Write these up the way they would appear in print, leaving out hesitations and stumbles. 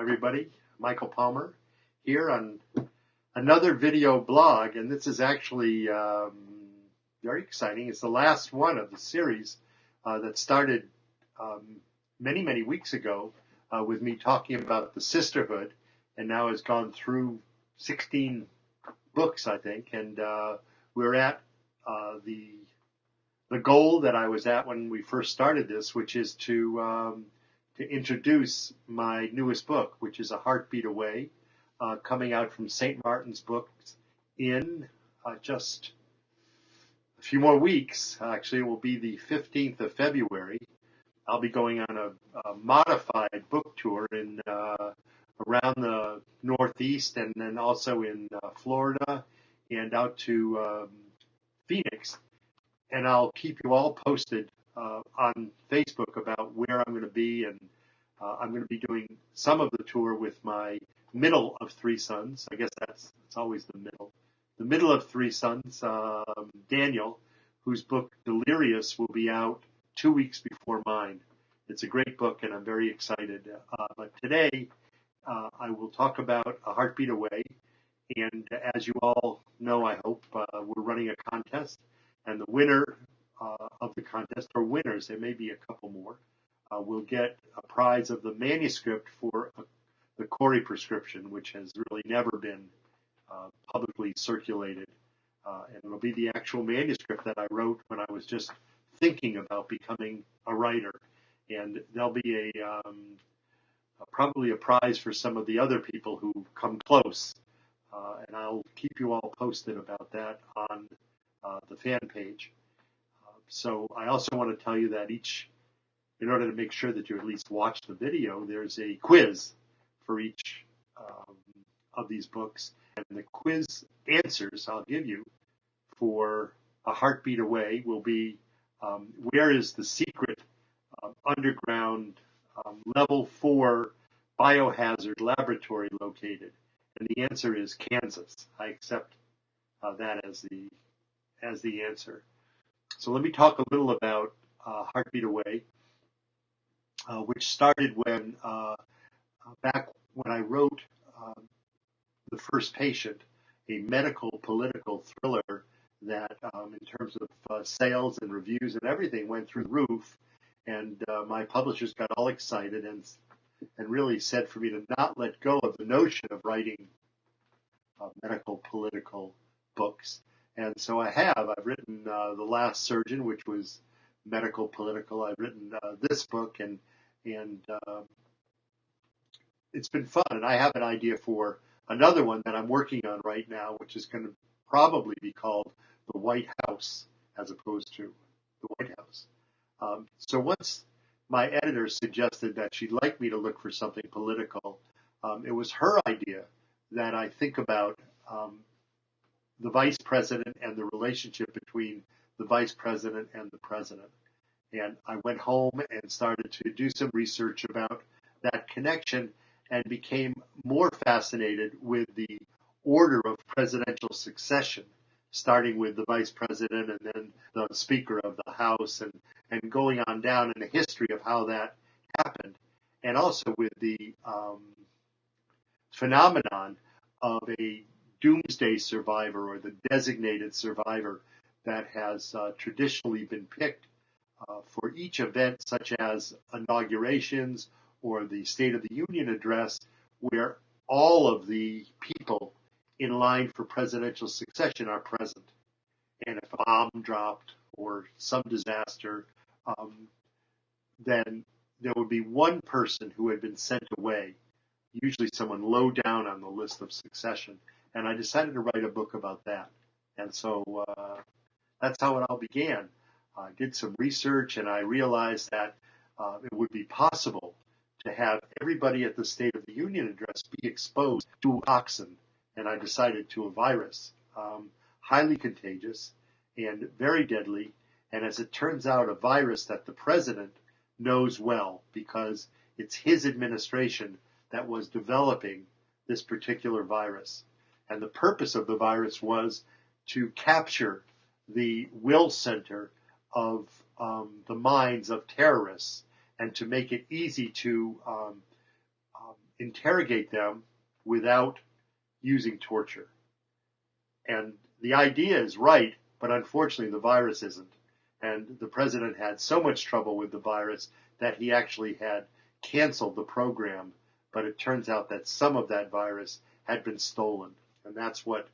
everybody. Michael Palmer here on another video blog, and this is actually very exciting. It's the last one of the series that started many weeks ago with me talking about the sisterhood, and now has gone through 16 books, I think, and we're at the goal that I was at when we first started this, which is to introduce my newest book, which is A Heartbeat Away, coming out from St. Martin's Books in just a few more weeks. Actually, it will be the 15th of February. I'll be going on a modified book tour in around the Northeast, and then also in Florida and out to Phoenix. And I'll keep you all posted on Facebook about where I'm going to be, and I'm going to be doing some of the tour with my middle of three sons. I guess it's always the middle. The middle of three sons, Daniel, whose book Delirious will be out 2 weeks before mine. It's a great book, and I'm very excited. But today, I will talk about A Heartbeat Away. And as you all know, I hope, we're running a contest. And the winner of the contest, or winners, there may be a couple more, will get a prize of the manuscript for the Corey prescription, which has really never been publicly circulated. And it'll be the actual manuscript that I wrote when I was just thinking about becoming a writer. And there'll be probably a prize for some of the other people who come close. And I'll keep you all posted about that on the fan page. So I also want to tell you that in order to make sure that you at least watch the video, there's a quiz for each of these books. And the quiz answers I'll give you for A Heartbeat Away will be, where is the secret underground level 4 biohazard laboratory located? And the answer is Kansas. I accept that as the answer. So let me talk a little about Heartbeat Away, which started when back when I wrote The First Patient, a medical political thriller that in terms of sales and reviews and everything went through the roof, and my publishers got all excited and really said for me to not let go of the notion of writing medical political books. And so I've written The Last Surgeon, which was medical political. I've written this book, and it's been fun. And I have an idea for another one that I'm working on right now, which is going to probably be called The White House as opposed to The White House. So once my editor suggested that she'd like me to look for something political, it was her idea that I think about the vice president and the relationship between the vice president and the president. And I went home and started to do some research about that connection and became more fascinated with the order of presidential succession, starting with the vice president and then the Speaker of the House, and going on down in the history of how that happened, and also with the phenomenon of a doomsday survivor, or the designated survivor, that has traditionally been picked for each event, such as inaugurations or the State of the Union address, where all of the people in line for presidential succession are present. And if a bomb dropped or some disaster, then there would be one person who had been sent away, usually someone low down on the list of succession. And I decided to write a book about that. And so that's how it all began. I did some research, and I realized that it would be possible to have everybody at the State of the Union address be exposed to toxin. And I decided to a virus, highly contagious and very deadly. And as it turns out, a virus that the president knows well, because it's his administration that was developing this particular virus. And the purpose of the virus was to capture the will center of the minds of terrorists, and to make it easy to interrogate them without using torture. And the idea is right, but unfortunately the virus isn't. And the president had so much trouble with the virus that he actually had canceled the program, but it turns out that some of that virus had been stolen. And that's what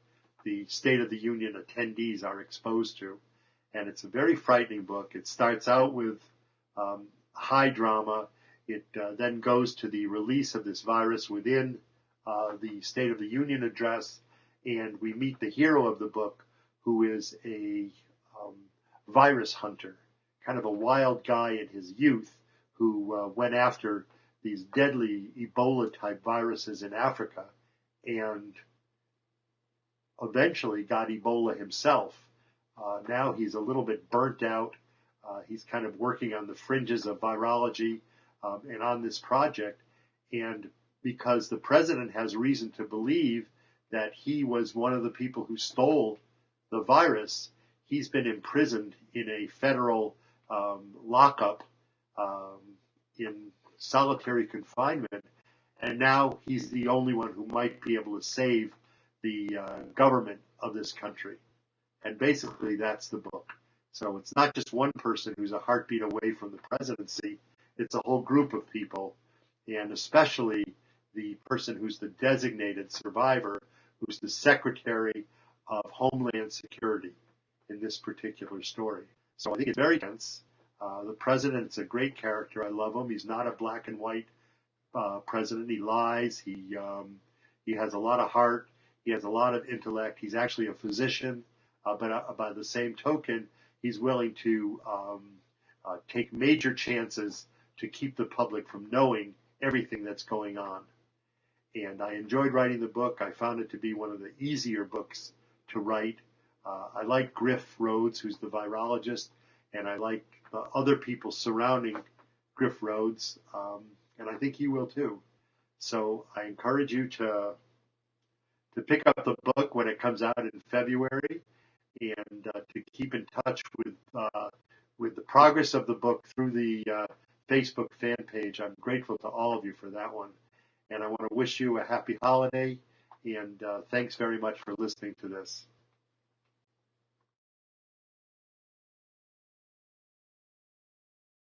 the State of the Union attendees are exposed to. And it's a very frightening book. It starts out with high drama. It then goes to the release of this virus within the State of the Union address, and we meet the hero of the book, who is a virus hunter, kind of a wild guy in his youth who went after these deadly Ebola-type viruses in Africa and eventually got Ebola himself. Now he's a little bit burnt out. He's kind of working on the fringes of virology and on this project. And because the president has reason to believe that he was one of the people who stole the virus, he's been imprisoned in a federal lockup in solitary confinement. And now he's the only one who might be able to save the government of this country. And basically, that's the book. So it's not just one person who's a heartbeat away from the presidency. It's a whole group of people, and especially the person who's the designated survivor, who's the Secretary of Homeland Security in this particular story. So I think it's very tense. The president's a great character. I love him. He's not a black and white president. He lies. He has a lot of heart. He has a lot of intellect. He's actually a physician, but by the same token, he's willing to take major chances to keep the public from knowing everything that's going on. And I enjoyed writing the book. I found it to be one of the easier books to write. I like Griff Rhodes, who's the virologist, and I like other people surrounding Griff Rhodes, and I think he will too. So I encourage you to pick up the book when it comes out in February, and to keep in touch with the progress of the book through the Facebook fan page. I'm grateful to all of you for that one. And I want to wish you a happy holiday, and thanks very much for listening to this.